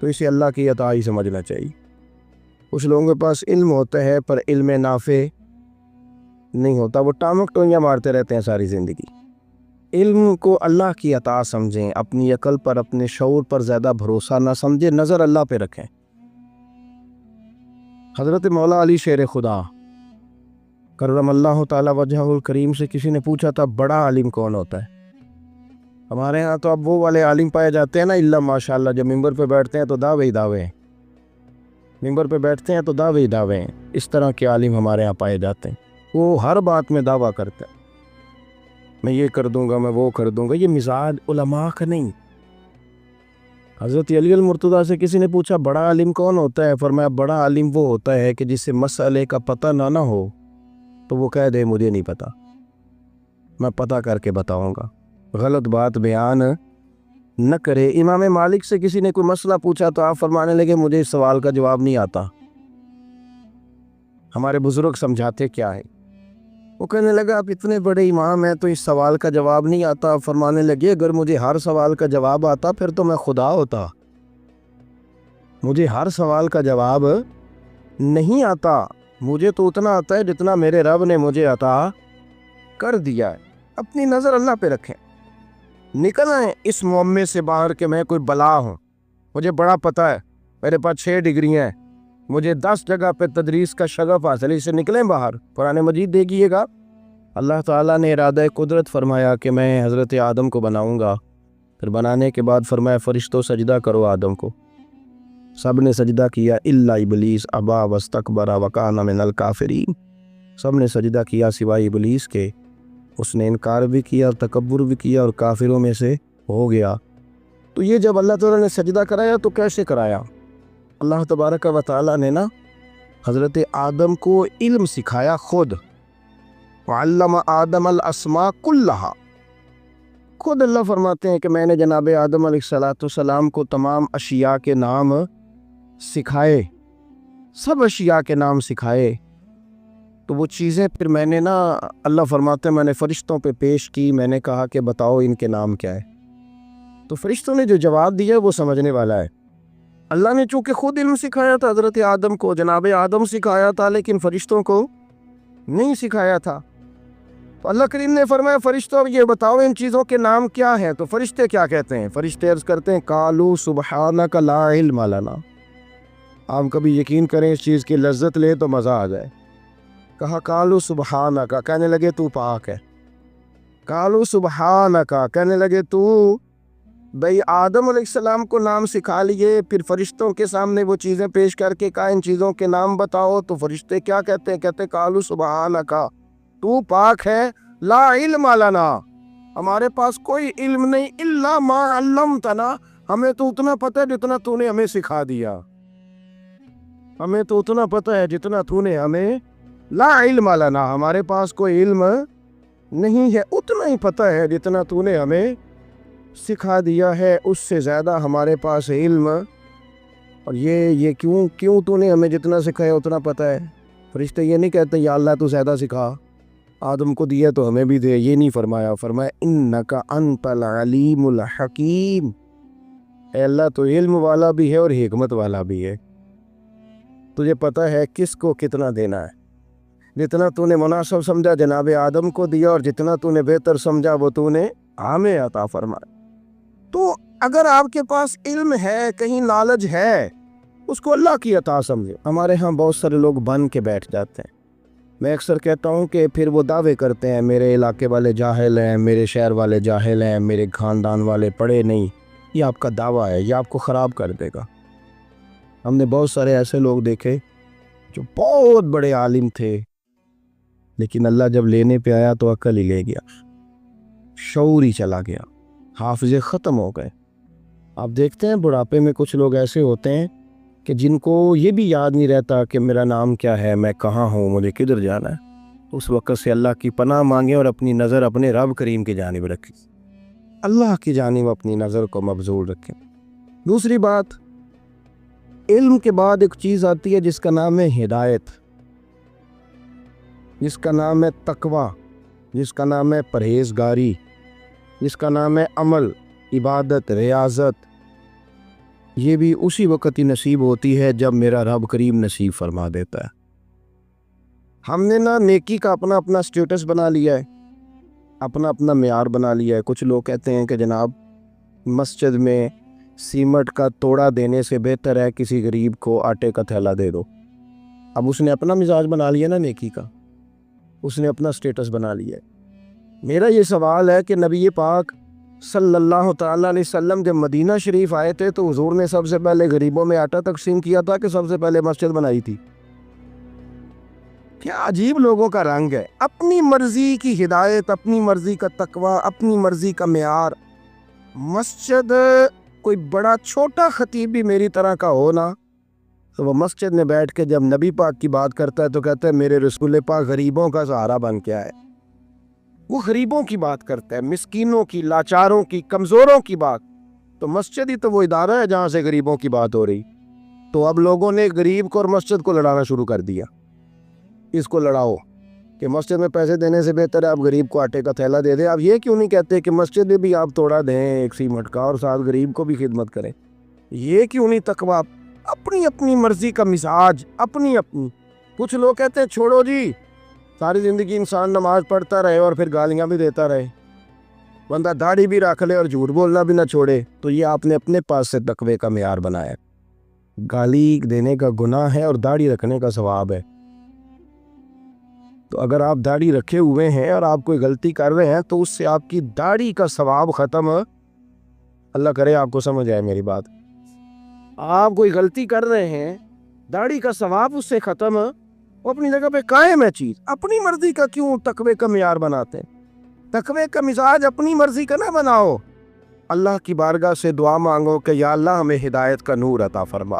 تو اسے اللہ کی عطا ہی سمجھنا چاہیے۔ کچھ لوگوں کے پاس علم ہوتا ہے پر علم نافع نہیں ہوتا، وہ ٹامک ٹوئیاں مارتے رہتے ہیں ساری زندگی۔ علم کو اللہ کی عطا سمجھیں، اپنی عقل پر اپنے شعور پر زیادہ بھروسہ نہ سمجھیں، نظر اللہ پہ رکھیں۔ حضرت مولا علی شیر خدا کرم اللہ تعالی وجہہ الکریم سے کسی نے پوچھا تھا بڑا عالم کون ہوتا ہے؟ ہمارے ہاں تو اب وہ والے عالم پائے جاتے ہیں نا، اللہ ماشاءاللہ، جب ممبر پہ بیٹھتے ہیں تو دعوے ہی دعوے ہیں، ممبر پہ بیٹھتے ہیں تو دعوے ہی دعوے ہیں۔ اس طرح کے عالم ہمارے ہاں پائے جاتے ہیں، وہ ہر بات میں دعویٰ کرتے ہیں، میں یہ کر دوں گا، میں وہ کر دوں گا۔ یہ مزاج علماء کا نہیں۔ حضرت علی المرتضیٰ سے کسی نے پوچھا بڑا عالم کون ہوتا ہے؟ فرمایا بڑا عالم وہ ہوتا ہے کہ جسے مسئلے کا پتہ نہ ہو تو وہ کہہ دے مجھے نہیں پتا، میں پتہ کر کے بتاؤں گا، غلط بات بیان نہ کرے۔ امام مالک سے کسی نے کوئی مسئلہ پوچھا تو آپ فرمانے لگے مجھے اس سوال کا جواب نہیں آتا، ہمارے بزرگ سمجھاتے کیا ہے؟ وہ کہنے لگا آپ اتنے بڑے امام ہیں تو اس سوال کا جواب نہیں آتا۔ آپ فرمانے لگے اگر مجھے ہر سوال کا جواب آتا پھر تو میں خدا ہوتا، مجھے ہر سوال کا جواب نہیں آتا، مجھے تو اتنا آتا ہے جتنا میرے رب نے مجھے عطا کر دیا ہے۔ اپنی نظر اللہ پہ رکھیں، نکل آئیں اس معمے سے باہر کہ میں کوئی بلا ہوں، مجھے بڑا پتہ ہے، میرے پاس 6 ڈگریاں ہیں، مجھے 10 جگہ پہ تدریس کا شغف حاصل ہے، اسے نکلیں باہر۔ قرآن مجید دیکھیے گا، اللہ تعالیٰ نے ارادہ قدرت فرمایا کہ میں حضرت آدم کو بناؤں گا، پھر بنانے کے بعد فرمایا فرشتوں سجدہ کرو آدم کو، سب نے سجدہ کیا الا ابلیس ابا واستکبر وکان من الکافرین، سب نے سجدہ کیا سوائے ابلیس کے، اس نے انکار بھی کیا اور تکبر بھی کیا اور کافروں میں سے ہو گیا۔ تو یہ جب اللہ تعالیٰ نے سجدہ کرایا تو کیسے کرایا؟ اللہ تبارک و تعالیٰ نے نا حضرت آدم کو علم سکھایا خود، وعلم آدم الاسماء کلہا، خود اللہ فرماتے ہیں کہ میں نے جناب آدم علیہ السلام کو تمام اشیاء کے نام سکھائے، سب اشیاء کے نام سکھائے۔ تو وہ چیزیں پھر میں نے نا، اللہ فرماتے ہیں میں نے فرشتوں پہ پیش کی، میں نے کہا کہ بتاؤ ان کے نام کیا ہے، تو فرشتوں نے جو جواب دیا وہ سمجھنے والا ہے۔ اللہ نے چونکہ خود علم سکھایا تھا حضرت آدم کو، جناب آدم سکھایا تھا، لیکن فرشتوں کو نہیں سکھایا تھا۔ تو اللہ کریم نے فرمایا فرشتوں یہ بتاؤ ان چیزوں کے نام کیا ہیں؟ تو فرشتے کیا کہتے ہیں؟ فرشتے عرض کرتے ہیں قالوا سبحانک لا علم لنا۔ آپ کبھی یقین کریں اس چیز کی لذت لے تو مزہ آ جائے۔ کہا قالوا سبحانک، کہنے لگے تو پاک ہے، قالوا سبحانک، کہنے لگے تو بھئی آدم علیہ السلام کو نام سکھا لیے، پھر فرشتوں کے سامنے وہ چیزیں پیش کر کے کہا ان چیزوں کے نام بتاؤ، تو فرشتے کیا کہتے ہیں؟ کہتے ہیں قالوا سبحانک، تو پاک ہے، لا علم لنا، ہمارے پاس کوئی علم نہیں، الا ما علمتنا، ہمیں تو اتنا پتہ ہے جتنا تو نے ہمیں سکھا دیا، ہمیں تو اتنا پتہ ہے جتنا تو نے ہمیں، لا علم لنا، ہمارے پاس کوئی علم نہیں ہے، اتنا ہی پتہ ہے جتنا تو نے ہمیں سکھا دیا ہے، اس سے زیادہ ہمارے پاس علم، اور یہ کیوں تو نے ہمیں جتنا سکھایا اتنا پتہ ہے۔ فرشتے یہ نہیں کہتے یا اللہ تو زیادہ سکھا، آدم کو دیا تو ہمیں بھی دے، یہ نہیں فرمایا، فرمایا انک انت العلیم الحکیم، اے اللہ تو علم والا بھی ہے اور حکمت والا بھی ہے، تجھے پتہ ہے کس کو کتنا دینا ہے، جتنا تو نے مناسب سمجھا جناب آدم کو دیا، اور جتنا تو نے بہتر سمجھا وہ تو نے ہمیں عطا فرمایا۔ تو اگر آپ کے پاس علم ہے، کہیں نالج ہے، اس کو اللہ کی عطا سمجھے۔ ہمارے ہاں بہت سارے لوگ بن کے بیٹھ جاتے ہیں، میں اکثر کہتا ہوں کہ پھر وہ دعوے کرتے ہیں میرے علاقے والے جاہل ہیں، میرے شہر والے جاہل ہیں، میرے خاندان والے پڑھے نہیں، یہ آپ کا دعویٰ ہے، یہ آپ کو خراب کر دے گا۔ ہم نے بہت سارے ایسے لوگ دیکھے جو بہت بڑے عالم تھے، لیکن اللہ جب لینے پہ آیا تو عقل ہی لے گیا، شعور ہی چلا گیا، حافظے ختم ہو گئے۔ آپ دیکھتے ہیں بڑھاپے میں کچھ لوگ ایسے ہوتے ہیں کہ جن کو یہ بھی یاد نہیں رہتا کہ میرا نام کیا ہے، میں کہاں ہوں، مجھے کدھر جانا ہے۔ اس وقت سے اللہ کی پناہ مانگیں اور اپنی نظر اپنے رب کریم کی جانب رکھیں، اللہ کی جانب اپنی نظر کو مبذول رکھیں۔ دوسری بات، علم کے بعد ایک چیز آتی ہے جس کا نام ہے ہدایت، جس کا نام ہے تقوی، جس کا نام ہے پرہیزگاری، جس کا نام ہے عمل، عبادت، ریاضت۔ یہ بھی اسی وقت ہی نصیب ہوتی ہے جب میرا رب کریم نصیب فرما دیتا ہے۔ ہم نے نا نیکی کا اپنا اپنا سٹیٹس بنا لیا ہے، اپنا اپنا معیار بنا لیا ہے۔ کچھ لوگ کہتے ہیں کہ جناب مسجد میں سیمٹ کا توڑا دینے سے بہتر ہے کسی غریب کو آٹے کا تھیلا دے دو۔ اب اس نے اپنا مزاج بنا لیا نا نیکی کا، اس نے اپنا سٹیٹس بنا لیا ہے۔ میرا یہ سوال ہے کہ نبی پاک صلی اللہ تعالیٰ علیہ وسلم جب مدینہ شریف آئے تھے تو حضور نے سب سے پہلے غریبوں میں آٹا تقسیم کیا تھا کہ سب سے پہلے مسجد بنائی تھی؟ کیا عجیب لوگوں کا رنگ ہے، اپنی مرضی کی ہدایت، اپنی مرضی کا تقوی، اپنی مرضی کا معیار۔ مسجد کوئی بڑا چھوٹا خطیب بھی میری طرح کا ہو نا، تو وہ مسجد میں بیٹھ کے جب نبی پاک کی بات کرتا ہے تو کہتا ہے میرے رسول پاک غریبوں کا سہارا بن کے آئے۔ وہ غریبوں کی بات کرتا ہے، مسکینوں کی، لاچاروں کی، کمزوروں کی بات۔ تو مسجد ہی تو وہ ادارہ ہے جہاں سے غریبوں کی بات ہو رہی۔ تو اب لوگوں نے غریب کو اور مسجد کو لڑانا شروع کر دیا، اس کو لڑاؤ کہ مسجد میں پیسے دینے سے بہتر ہے آپ غریب کو آٹے کا تھیلا دے دیں۔ اب یہ کیوں نہیں کہتے کہ مسجد میں بھی آپ توڑا دیں ایک سیمٹ کا اور ساتھ غریب کو بھی خدمت کریں؟ یہ کیوں نہیں تقویٰ؟ اپنی اپنی مرضی کا مزاج، اپنی اپنی۔ کچھ لوگ کہتے ہیں چھوڑو جی، ساری زندگی انسان نماز پڑھتا رہے اور پھر گالیاں بھی دیتا رہے، بندہ داڑھی بھی رکھ لے اور جھوٹ بولنا بھی نہ چھوڑے، تو یہ آپ نے اپنے پاس سے تقوی کا معیار بنایا۔ گالی دینے کا گناہ ہے اور داڑھی رکھنے کا ثواب ہے۔ تو اگر آپ داڑھی رکھے ہوئے ہیں اور آپ کوئی غلطی کر رہے ہیں تو اس سے آپ کی داڑھی کا ثواب ختم۔ اللہ کرے آپ کو سمجھ آئے میری بات۔ آپ کوئی غلطی کر رہے ہیں، داڑھی کا ثواب اس سے ختم، وہ اپنی جگہ پہ قائم ہے چیز۔ اپنی مرضی کا کیوں تقوی کا معیار بناتے ہیں؟ تقوی کا مزاج اپنی مرضی کا نہ بناؤ۔ اللہ کی بارگاہ سے دعا مانگو کہ یا اللہ ہمیں ہدایت کا نور عطا فرما،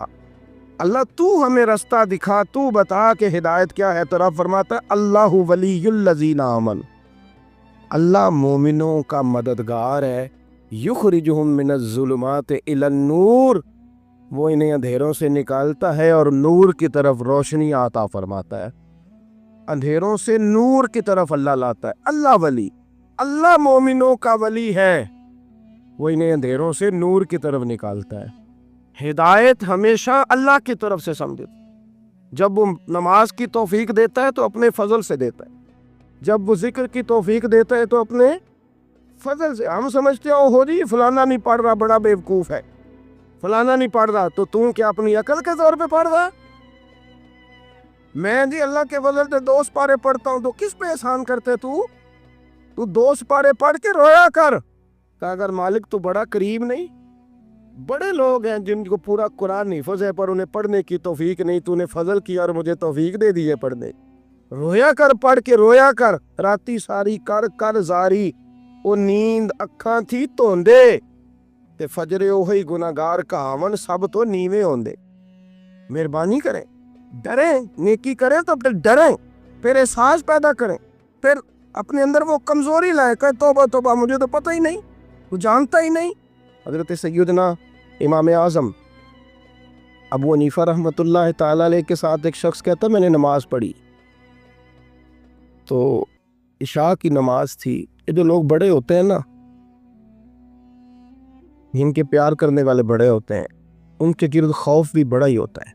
اللہ تو ہمیں رستہ دکھا، تو بتا کہ ہدایت کیا ہے۔ تو رب فرماتا ہے اللہ ولی الذین آمنوا، اللہ مومنوں کا مددگار ہے، یخرجہم من الظلمات الی النور، وہ انہیں اندھیروں سے نکالتا ہے اور نور کی طرف روشنی عطا فرماتا ہے۔ اندھیروں سے نور کی طرف اللہ لاتا ہے۔ اللہ ولی، اللہ مومنوں کا ولی ہے، وہ انہیں اندھیروں سے نور کی طرف نکالتا ہے۔ ہدایت ہمیشہ اللہ کی طرف سے سمجھو۔ جب وہ نماز کی توفیق دیتا ہے تو اپنے فضل سے دیتا ہے، جب وہ ذکر کی توفیق دیتا ہے تو اپنے فضل سے۔ ہم سمجھتے ہو جی فلانا نہیں پڑھ رہا بڑا بیوقوف ہے، فلانا نہیں پڑھ رہا، تو کیا اپنی عقل کے طور پہ پڑھ رہا؟ میں جی اللہ کے فضل سے 2 سپارے پڑھتا ہوں، تو کس پہ احسان کرتے تو 2 سپارے پڑھ کے رویا کر کہ اگر مالک تو بڑا کریم نہیں؟ بڑے لوگ ہیں جن کو پورا قرآن حفظ ہے پر انہیں پڑھنے کی توفیق نہیں، تو نے فضل کیا اور مجھے توفیق دے دی ہے پڑھنے۔ رویا کر، پڑھ کے رویا کر، راتی ساری کر زاری، وہ نیند اکھاں تھی توندے تے فجر اوہی گناہگار کہاون سب تو نیویں ہوندے۔ مہربانی کریں، ڈریں، نیکی کریں تو پھر ڈریں، پھر احساس پیدا کریں، پھر اپنے اندر وہ کمزوری لائے کہ توبہ توبہ مجھے تو پتہ ہی نہیں، وہ جانتا ہی نہیں۔ حضرت سیدنا امام اعظم ابو حنیفہ رحمۃ اللہ تعالیٰ علیہ کے ساتھ ایک شخص کہتا میں نے نماز پڑھی، تو عشاء کی نماز تھی۔ یہ جو لوگ بڑے ہوتے ہیں نا، جن کے پیار کرنے والے بڑے ہوتے ہیں، ان کے گرد خوف بھی بڑا ہی ہوتا ہے،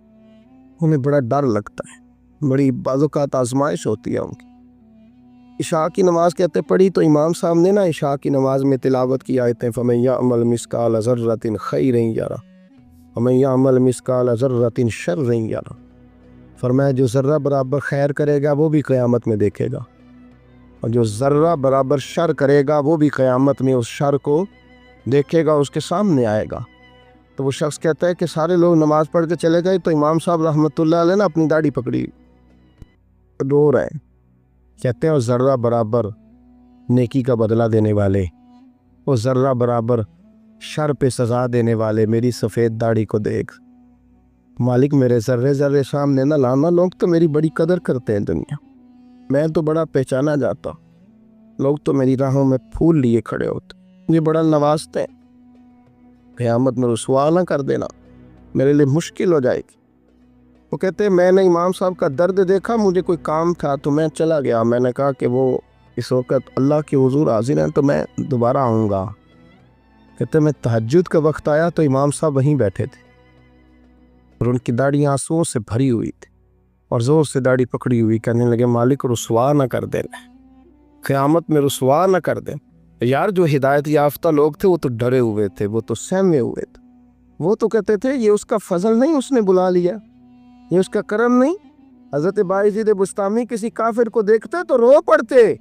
انہیں بڑا ڈر لگتا ہے، بڑی بعض اوقات آزمائش ہوتی ہے ان کی۔ عشاء کی نماز کہتے پڑھی تو امام صاحب نے نا عشاء کی نماز میں تلاوت کی آیتیں فَمَن يَعْمَلْ مِثْقَالَ ذَرَّةٍ خَيْرًا يَرَهُ وَمَن يَعْمَلْ مِثْقَالَ ذَرَّةٍ شَرًّا يَرَهُ، فرمایا جو ذرہ برابر خیر کرے گا وہ بھی قیامت میں دیکھے گا، اور جو ذرہ برابر شر کرے گا وہ بھی قیامت میں اس شر کو دیکھے گا، اس کے سامنے آئے گا۔ تو وہ شخص کہتا ہے کہ سارے لوگ نماز پڑھ کے چلے گئے تو امام صاحب رحمۃ اللہ علیہ نے اپنی داڑھی پکڑی، رو رہے ہیں، کہتے ہیں اور ذرہ برابر نیکی کا بدلہ دینے والے، وہ ذرہ برابر شر پہ سزا دینے والے میری سفید داڑھی کو دیکھ، مالک میرے ذرے ذرے سامنے نہ لانا، لوگ تو میری بڑی قدر کرتے ہیں دنیا، میں تو بڑا پہچانا جاتا، لوگ تو میری راہوں میں پھول لیے کھڑے ہوتے، مجھے بڑا نوازتے ہیں، قیامت میں رسوا نہ کر دینا، میرے لیے مشکل ہو جائے گی۔ وہ کہتے ہیں میں نے امام صاحب کا درد دیکھا، مجھے کوئی کام تھا تو میں چلا گیا، میں نے کہا کہ وہ اس وقت اللہ کے حضور حاضر ہیں تو میں دوبارہ آؤں گا۔ کہتے ہیں میں تہجد کا وقت آیا تو امام صاحب وہیں بیٹھے تھے، اور ان کی داڑھی آنسوؤں سے بھری ہوئی تھی اور زور سے داڑھی پکڑی ہوئی کہنے لگے مالک رسوا نہ کر دینا، قیامت میں رسوا نہ کر دیں۔ یار جو ہدایت یافتہ لوگ تھے وہ تو ڈرے ہوئے تھے، وہ تو سہمے ہوئے تھے، وہ تو کہتے تھے یہ اس کا فضل نہیں اس نے بلا لیا، یہ اس کا کرم نہیں۔ حضرت باعزید بستامی کسی کافر کو دیکھتے تو رو پڑتے،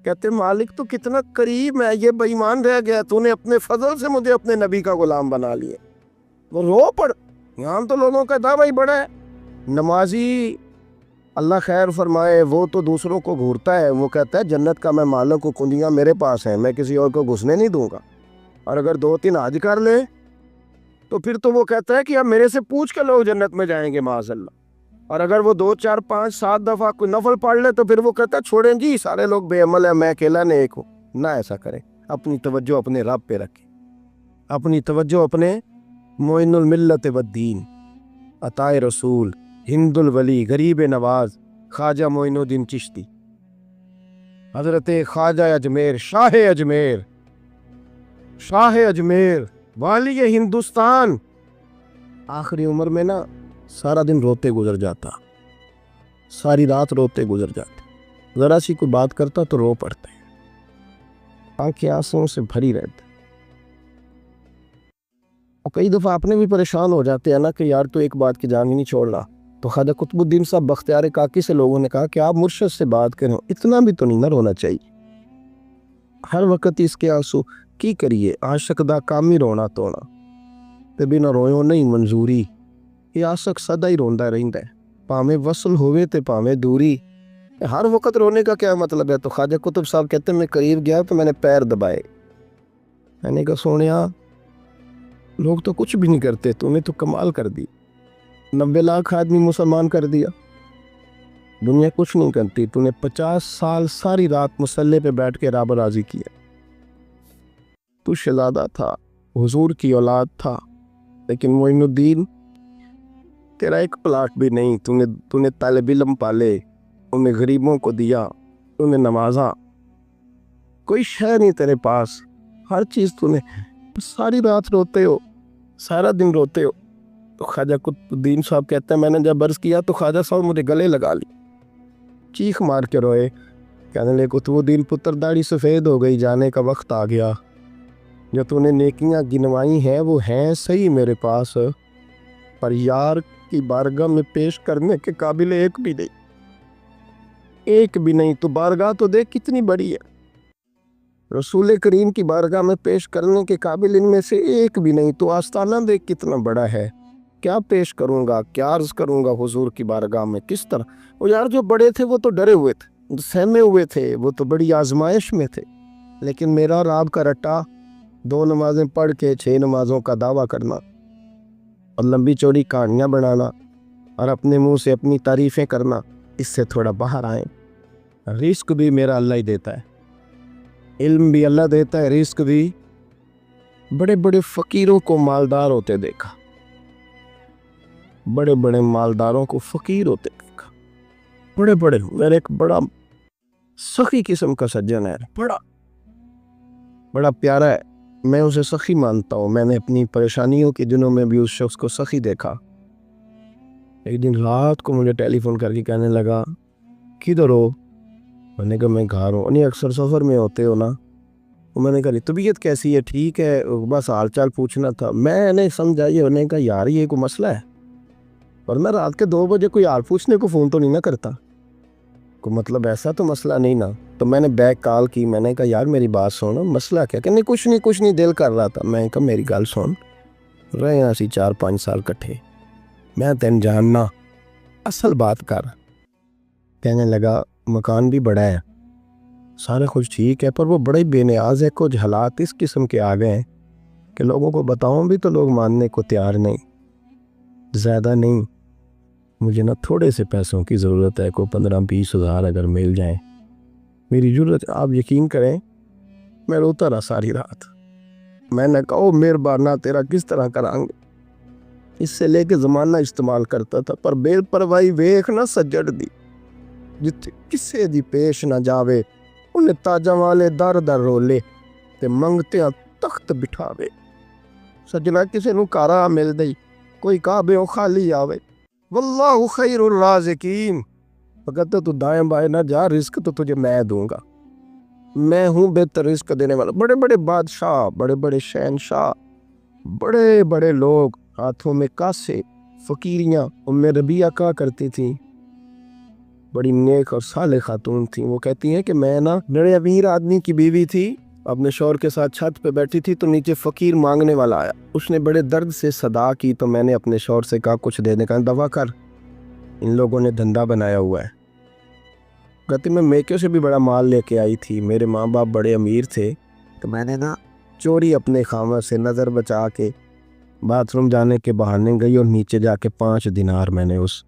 کہتے مالک تو کتنا قریب ہے، یہ بے ایمان رہ گیا، تو نے اپنے فضل سے مجھے اپنے نبی کا غلام بنا لیا۔ وہ رو پڑ۔ یہاں تو لوگوں کا دعویٰ ہی بڑا ہے، نمازی اللہ خیر فرمائے وہ تو دوسروں کو گھورتا ہے، وہ کہتا ہے جنت کا میں مالک ہوں، کنجیاں میرے پاس ہیں، میں کسی اور کو گھسنے نہیں دوں گا۔ اور اگر 2-3 حج کر لے تو پھر تو وہ کہتا ہے کہ اب میرے سے پوچھ کے لوگ جنت میں جائیں گے معاذ اللہ۔ اور اگر وہ 2 4 5 7 دفعہ کوئی نفل پڑھ لے تو پھر وہ کہتا ہے چھوڑیں جی سارے لوگ بے عمل ہیں، میں اکیلا نیک ہوں۔ نہ ایسا کریں، اپنی توجہ اپنے رب پہ رکھیں، اپنی توجہ اپنے معین الملت والدین، عطا رسول، ہند الولی، غریب نواز، خواجہ معین الدین چشتی، حضرت خواجہ اجمیر، شاہ اجمیر، والی ہندوستان۔ آخری عمر میں نا سارا دن روتے گزر جاتا، ساری رات روتے گزر جاتے، ذرا سی کوئی بات کرتا تو رو پڑتے، آنکھیں آنسوؤں سے بھری رہتے۔ اور کئی دفعہ اپنے بھی پریشان ہو جاتے ہیں نا کہ یار تو ایک بات کی جان ہی نہیں چھوڑ رہا۔ تو خواجہ قطب الدین صاحب بختیار کاکی سے لوگوں نے کہا کہ آپ مرشد سے بات کریں، اتنا بھی تو نہیں نہ رونا چاہیے، ہر وقت اس کے آنسو کی کریے، عاشق دا کام ہی رونا تونا تے بنا رویوں نہیں منظوری۔ یہ عاشق سدا ہی روندا رہندا ہے، پاویں وصل ہوئے تے پاویں دوری۔ ہر وقت رونے کا کیا مطلب ہے؟ تو خواجہ قطب صاحب کہتے ہیں میں قریب گیا تو میں نے پیر دبائے، میں نے کہا سونیا لوگ تو کچھ بھی نہیں کرتے، تو نے تو کمال کر دی، 90 لاکھ آدمی مسلمان کر دیا، دنیا کچھ نہیں کرتی، تو نے 50 سال ساری رات مصلی پہ بیٹھ کے رب راضی کیا۔ تو شہزادہ تھا، حضور کی اولاد تھا، لیکن معین الدین تیرا ایک پلاٹ بھی نہیں، تو نے طالب علم پالے، تو نے غریبوں کو دیا، تو نے نوازا، کوئی شے نہیں تیرے پاس، ہر چیز تو نے، ساری رات روتے ہو، سارا دن روتے ہو۔ تو خواجہ قطب الدین صاحب کہتے ہیں میں نے جب عرض کیا تو خواجہ صاحب مجھے گلے لگا لی، چیخ مار کے روئے، کہنے لے قطب الدین پتر داڑھی سفید ہو گئی، جانے کا وقت آ گیا، جو تو نے نیکیاں گنوائی ہیں وہ ہیں صحیح میرے پاس، پر یار کی بارگاہ میں پیش کرنے کے قابل ایک بھی نہیں، تو بارگاہ تو دیکھ کتنی بڑی ہے، رسول کریم کی بارگاہ میں پیش کرنے کے قابل ان میں سے ایک بھی نہیں، تو آستانہ دیکھ کتنا بڑا ہے، کیا پیش کروں گا، کیا عرض کروں گا حضور کی بارگاہ میں، کس طرح؟ وہ یار جو بڑے تھے وہ تو ڈرے ہوئے تھے، سہمے ہوئے تھے، وہ تو بڑی آزمائش میں تھے، لیکن میرا اور آپ کا رٹا 2 نمازیں پڑھ کے 6 نمازوں کا دعویٰ کرنا اور لمبی چوڑی کہانیاں بنانا اور اپنے منہ سے اپنی تعریفیں کرنا، اس سے تھوڑا باہر آئیں۔ رزق بھی میرا اللہ ہی دیتا ہے، علم بھی اللہ دیتا ہے، رزق بھی۔ بڑے بڑے فقیروں کو مالدار ہوتے دیکھا، بڑے بڑے مالداروں کو فقیر ہوتے دیکھا، بڑے میرے ایک بڑا سخی قسم کا سجن ہے، بڑا پیارا ہے، میں اسے سخی مانتا ہوں، میں نے اپنی پریشانیوں کے دنوں میں بھی اس شخص کو سخی دیکھا۔ ایک دن رات کو مجھے ٹیلی فون کر کے کہنے لگا کدھر ہو؟ میں نے کہا میں گھر ہوں۔ نہیں اکثر سفر میں ہوتے ہو نا؟ میں نے کہا طبیعت کیسی ہے؟ ٹھیک ہے، بس حال چال پوچھنا تھا۔ میں نے سمجھا یہ ہونے کا یار یہ کوئی مسئلہ ہے، ورنہ رات کے 2 بجے کوئی حال پوچھنے کو فون تو نہیں نہ کرتا، کوئی مطلب ایسا تو مسئلہ نہیں نا۔ تو میں نے بیک کال کی، میں نے کہا یار میری بات سن، مسئلہ کیا؟ کہ نہیں کچھ نہیں دل کر رہا تھا۔ میں نے کہا میری گل سن، رہے ہیں اسی 4-5 سال کٹھے، میں تین جاننا، اصل بات کر۔ کہنے لگا مکان بھی بڑا ہے، سارے کچھ ٹھیک ہے، پر وہ بڑے بے نیاز ہے، کچھ حالات اس قسم کے آ گئے ہیں کہ لوگوں کو بتاؤں بھی تو لوگ ماننے کو تیار نہیں، زیادہ نہیں، مجھے نا تھوڑے سے پیسوں کی ضرورت ہے، کوئی 15-20 ہزار اگر مل جائیں، میری ضرورت۔ آپ یقین کریں میں روتا رہا ساری رات۔ میں نے کہا مہربانہ تیرا کس طرح کریں گے، اس سے لے کے زمانہ استعمال کرتا تھا، پر بے پرواہی ویکھ نہ سجڑ دی، جتھے کسے دی پیش نہ جاوے، انہیں تاجاں والے در در رولے تے منگتیاں تخت بٹھاوے۔ سجنا کسے نو کارا مل دی کوئی کعبے ہو خالی آوے، واللہ خیر الرازقین، کہتا تو دائیں بائیں نہ جا، رزق تو تجھے میں دوں گا، میں ہوں بہتر رزق دینے والا۔ بڑے بڑے بادشاہ، بڑے بڑے شہنشاہ، بڑے بڑے لوگ، ہاتھوں میں کاسے، فقیریاں، ام ربیعہ کہا کرتی تھیں، بڑی نیک اور صالح خاتون تھیں، وہ کہتی ہیں کہ میں نا بڑے امیر آدمی کی بیوی تھی، اپنے شوہر کے ساتھ چھت پہ بیٹھی تھی تو نیچے فقیر مانگنے والا آیا، اس نے بڑے درد سے صدا کی تو میں نے اپنے شوہر سے کہا کچھ دینے کا، دوا کر، ان لوگوں نے دھندا بنایا ہوا ہے۔ کہتی میں میکے سے بھی بڑا مال لے کے آئی تھی، میرے ماں باپ بڑے امیر تھے، تو میں نے نا چوری اپنے خامہ سے نظر بچا کے باتھ روم جانے کے بہانے گئی اور نیچے جا کے 5 دینار میں نے اس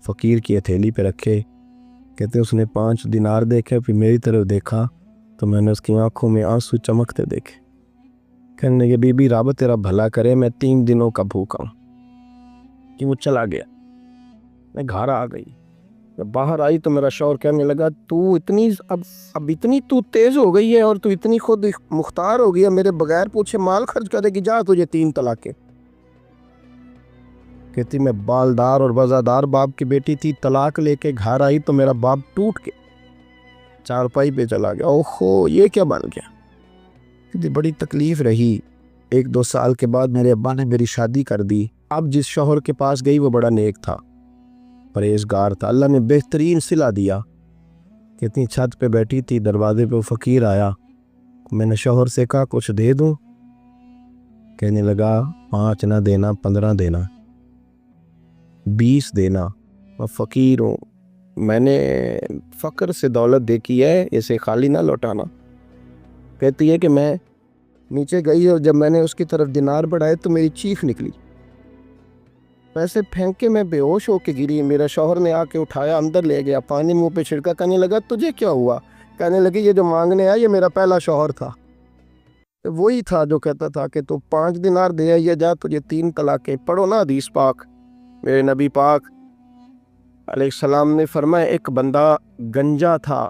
فقیر کی ہتھیلی پہ رکھے۔ کہتے اس نے 5 دینار دیکھے، پھر میری طرف دیکھا تو میں نے اس کی آنکھوں میں آنسو چمکتے دیکھے۔ کہنے لگے بی بی رب تیرا بھلا کرے، میں 3 دنوں کا بھوکا ہوں۔ کہ وہ چلا گیا، میں گھر آ گئی، جب باہر آئی تو میرا شوہر کہنے لگا تو اتنی اب اتنی تو تیز ہو گئی ہے اور تو اتنی خود مختار ہو گئی ہے، میرے بغیر پوچھے مال خرچ کرے گی، جا تجھے 3 طلاقیں۔ کہتی میں بالدار اور وزادار باپ کی بیٹی تھی، طلاق لے کے گھر آئی تو میرا باپ ٹوٹ کے چارپائی پہ چلا گیا، اوہو یہ کیا بن گیا۔ کہتی بڑی تکلیف رہی، 1-2 سال کے بعد میرے ابا نے میری شادی کر دی۔ اب جس شوہر کے پاس گئی وہ بڑا نیک تھا، پرہیزگار تھا، اللہ نے بہترین صلہ دیا۔ کتنی چھت پہ بیٹھی تھی، دروازے پہ وہ فقیر آیا، میں نے شوہر سے کہا کچھ دے دوں، کہنے لگا 5 نہ دینا، 15 دینا، 20 دینا، میں فقیر ہوں، میں نے فقر سے دولت دیکھی ہے، اسے خالی نہ لوٹانا۔ کہتی ہے کہ میں نیچے گئی اور جب میں نے اس کی طرف دینار بڑھائے تو میری چیخ نکلی، پیسے پھینک کے میں بے ہوش ہو کے گری، میرا شوہر نے آ کے اٹھایا، اندر لے گیا، پانی منہ پہ چھڑکا، کہنے لگا تجھے کیا ہوا؟ کہنے لگی یہ جو مانگنے آیا یہ میرا پہلا شوہر تھا، وہی تھا جو کہتا تھا کہ تو 5 دینار دے آئیے، جا تجھے 3 طلاقیں۔ پڑھو نا حدیث پاک، میرے نبی پاک علیہ السلام نے فرمایا ایک بندہ گنجا تھا،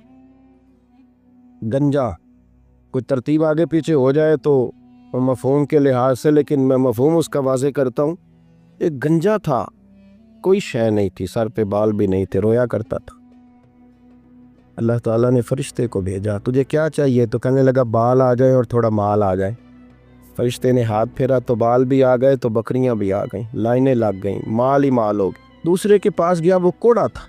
گنجا، کوئی ترتیب آگے پیچھے ہو جائے تو مفہوم کے لحاظ سے، لیکن میں مفہوم اس کا واضح کرتا ہوں، ایک گنجا تھا، کوئی شے نہیں تھی، سر پہ بال بھی نہیں تھے، رویا کرتا تھا۔ اللہ تعالیٰ نے فرشتے کو بھیجا، تجھے کیا چاہیے؟ تو کہنے لگا بال آ جائے اور تھوڑا مال آ جائے۔ فرشتے نے ہاتھ پھیرا تو بال بھی آ گئے تو بکریاں بھی آ گئیں، لائنیں لگ گئیں، مال ہی مال ہو گئے۔ دوسرے کے پاس گیا، وہ کوڑا تھا،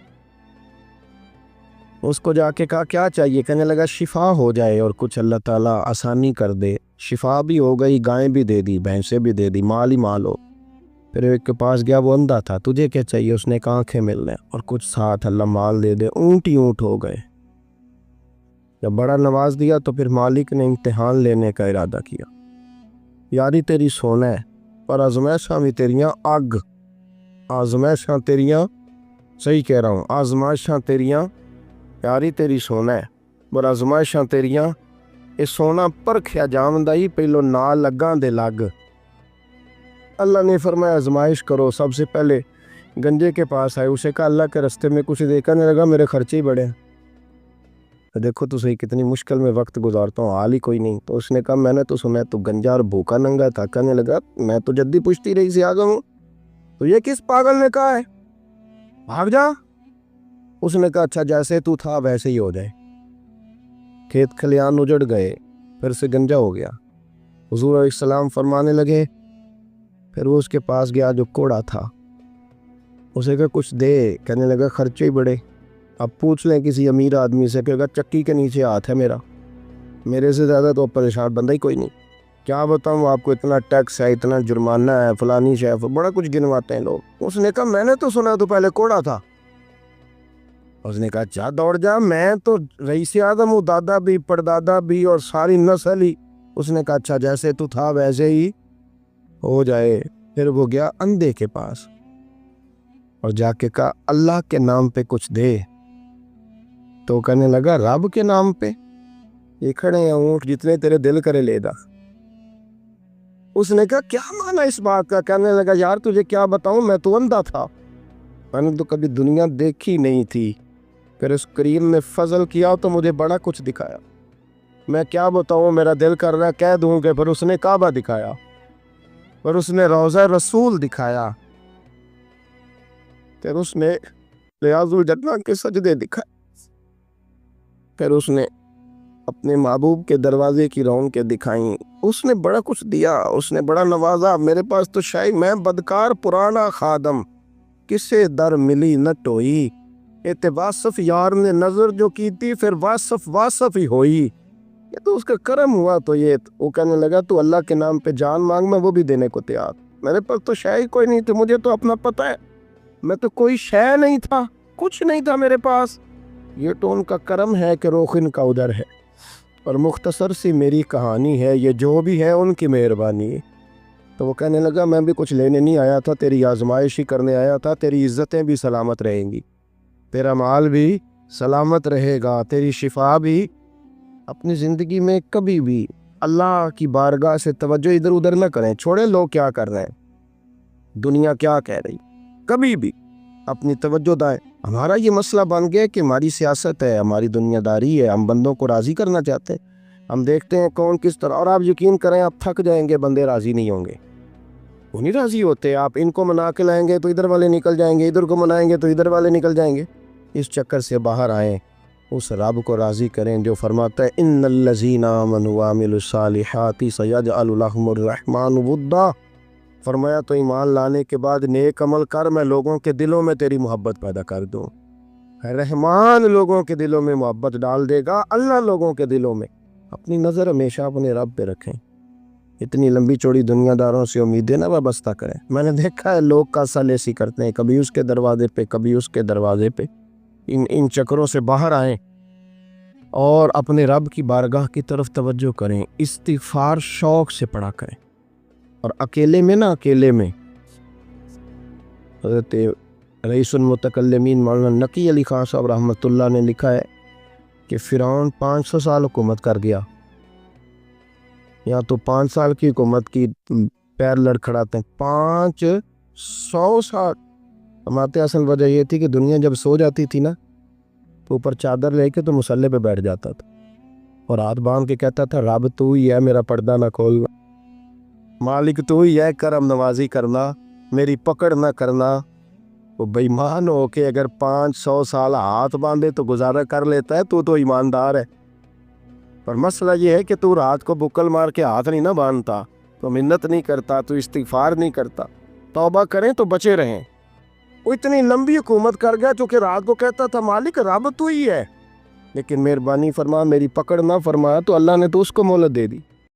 اس کو جا کے کہا کیا چاہیے؟ کہنے لگا شفا ہو جائے اور کچھ اللہ تعالیٰ آسانی کر دے۔ شفا بھی ہو گئی، گائیں بھی دے دی، بھینسیں بھی دے دی، مال ہی مال ہو۔ پھر ایک کے پاس گیا، وہ اندھا تھا، تجھے کیا چاہیے؟ اس نے کہا آنکھیں مل لیں اور کچھ ساتھ اللہ مال دے دے، اونٹ ہی اونٹ ہو گئے۔ جب بڑا نواز دیا تو پھر مالک نے امتحان لینے کا ارادہ کیا، یاری تیری سونا ہے پر آزمائشاں بھی تیریاں اگ، آزمائشاں تیریاں، صحیح کہہ رہا ہوں، آزمائشاں تیریاں، یاری تیری سونا ہے پر آزمائشاں تیریاں، یہ سونا پرکھیا جامدائی پہلو نال لگاں دے لگ۔ اللہ نے فرمایا آزمائش کرو۔ سب سے پہلے گنجے کے پاس آئے، اسے کہا اللہ کے رستے میں کچھ دیکھنے لگا، میرے خرچے ہی بڑے ہیں، دیکھو تو صحیح کتنی مشکل میں وقت گزارتا ہوں، حال ہی کوئی نہیں۔ تو اس نے کہا میں نے تو سنا ہے تو گنجا اور بھوکا ننگا تھا۔ کہنے لگا میں تو جدی پشتی رہی سے آگا ہوں، تو یہ کس پاگل نے کہا ہے بھاگ جا؟ اس نے کہا اچھا جیسے تو تھا ویسے ہی ہو جائے۔ کھیت کھلیان اجڑ گئے، پھر سے گنجا ہو گیا۔ حضور علیہ السلام فرمانے لگے، پھر وہ اس کے پاس گیا جو کوڑا تھا، اسے کہا کچھ دے، کہنے لگا خرچے ہی بڑے، اب پوچھ لیں کسی امیر آدمی سے، کہے گا چکی کے نیچے ہاتھ ہے میرا، میرے سے زیادہ تو پریشان بندہ ہی کوئی نہیں، کیا بتاؤں آپ کو، اتنا ٹیکس ہے، اتنا جرمانہ ہے، فلانی شے، بڑا کچھ گنواتے ہیں لوگ۔ اس نے کہا میں نے تو سنا تو پہلے کوڑا تھا۔ اس نے کہا جا دوڑ جا، میں تو رئیس اعظم ہوں، دادا بھی پردادا بھی اور ساری نسل ہی۔ اس نے کہا اچھا جیسے تو تھا ویسے ہی ہو جائے۔ پھر وہ گیا اندھے کے پاس اور جا کے کہا اللہ کے نام پہ کچھ دے۔ تو کہنے لگا رب کے نام پہ؟ یہ کھڑے ہیں اونٹ، جتنے تیرے دل کرے لے دا۔ اس نے کہا کیا معنی اس بات کا؟ کہنے لگا یار تجھے کیا بتاؤں، میں تو اندھا تھا، میں نے تو کبھی دنیا دیکھی نہیں تھی، پھر اس کریم نے فضل کیا تو مجھے بڑا کچھ دکھایا، میں کیا بتاؤں، میرا دل کر رہا ہے کہہ دوں کہ پھر اس نے کعبہ دکھایا، پھر اس نے روضہ رسول دکھایا، پھر اس نے ریاض الجنہ کے سجدے دکھائے، پھر اس نے اپنے محبوب کے دروازے کی رونقیں دکھائیں، اس نے بڑا کچھ دیا، اس نے بڑا نوازا۔ میرے پاس تو شاید میں بدکار پرانا خادم، کسے در ملی نہ ٹوئی، اتے واصف یار نے نظر جو کی تھی، پھر واصف ہی ہوئی۔ یہ تو اس کا کرم ہوا۔ تو یہ وہ کہنے لگا تو اللہ کے نام پہ جان مانگ، میں وہ بھی دینے کو تیار۔ میرے پاس تو شے کوئی نہیں تھی، مجھے تو اپنا پتہ ہے، میں تو کوئی شے نہیں تھا، کچھ نہیں تھا میرے پاس۔ یہ تو ان کا کرم ہے کہ رخ ان کا ادھر ہے، اور مختصر سی میری کہانی ہے، یہ جو بھی ہے ان کی مہربانی ہے۔ تو وہ کہنے لگا میں بھی کچھ لینے نہیں آیا تھا، تیری آزمائش ہی کرنے آیا تھا، تیری عزتیں بھی سلامت رہیں گی، تیرا مال بھی سلامت رہے گا، تیری شفا بھی۔ اپنی زندگی میں کبھی بھی اللہ کی بارگاہ سے توجہ ادھر ادھر نہ کریں، چھوڑیں لوگ کیا کر رہے ہیں، دنیا کیا کہہ رہی، کبھی بھی اپنی توجہ دائیں۔ ہمارا یہ مسئلہ بن گیا کہ ہماری سیاست ہے، ہماری دنیا داری ہے، ہم بندوں کو راضی کرنا چاہتے ہیں، ہم دیکھتے ہیں کون کس طرح، اور آپ یقین کریں آپ تھک جائیں گے، بندے راضی نہیں ہوں گے، وہ نہیں راضی ہوتے۔ آپ ان کو منا کے لائیں گے تو ادھر والے نکل جائیں گے، ادھر کو منائیں گے تو ادھر والے نکل جائیں گے۔ اس چکر سے باہر آئیں، اس رب کو راضی کریں جو فرماتا ہے ان الذین آمنوا وعملوا الصالحات سیجعل لهم الرحمن ودا۔ فرمایا تو ایمان لانے کے بعد نیک عمل کر، میں لوگوں کے دلوں میں تیری محبت پیدا کر دوں۔ رحمان لوگوں کے دلوں میں محبت ڈال دے گا، اللہ لوگوں کے دلوں میں۔ اپنی نظر ہمیشہ اپنے رب پہ رکھیں، اتنی لمبی چوڑی دنیا داروں سے امیدیں نہ وابستہ کریں۔ میں نے دیکھا ہے لوگ کا سلیسی کرتے ہیں، کبھی اس کے دروازے پہ کبھی اس کے دروازے پہ۔ ان چکروں سے باہر آئیں اور اپنے رب کی بارگاہ کی طرف توجہ کریں، استغفار شوق سے پڑھا کریں، اور اکیلے میں حضرت رئیس المتکلمین مولانا نقی علی خان صاحب رحمۃ اللہ نے لکھا ہے کہ فرعون 500 سال حکومت کر گیا، یا تو 5 سال کی حکومت کی پیر لڑکھڑاتے ہیں، 500 سال۔ ہمارے اصل وجہ یہ تھی کہ دنیا جب سو جاتی تھی نا تو اوپر چادر لے کے تو مصلے پہ بیٹھ جاتا تھا، اور ہاتھ باندھ کے کہتا تھا رب تو ہی ہے، میرا پردہ نہ کھولنا، مالک تو ہی ہے، کرم نوازی کرنا، میری پکڑ نہ کرنا۔ وہ بے ایمان ہو کے اگر 500 سال ہاتھ باندھے تو گزارا کر لیتا ہے، تو ایماندار ہے۔ پر مسئلہ یہ ہے کہ تو رات کو بکل مار کے ہاتھ نہیں نہ باندھتا، تو منت نہیں کرتا، تو استغفار نہیں کرتا۔ توبہ کریں تو بچے رہیں۔ وہ اتنی لمبی حکومت کر گیا چونکہ رات کو کہتا تھا مالک رب تو ہی ہے، لیکن مہربانی فرما، میری پکڑ نہ فرمایا تو اللہ نے تو اس کو مہلت دے دی۔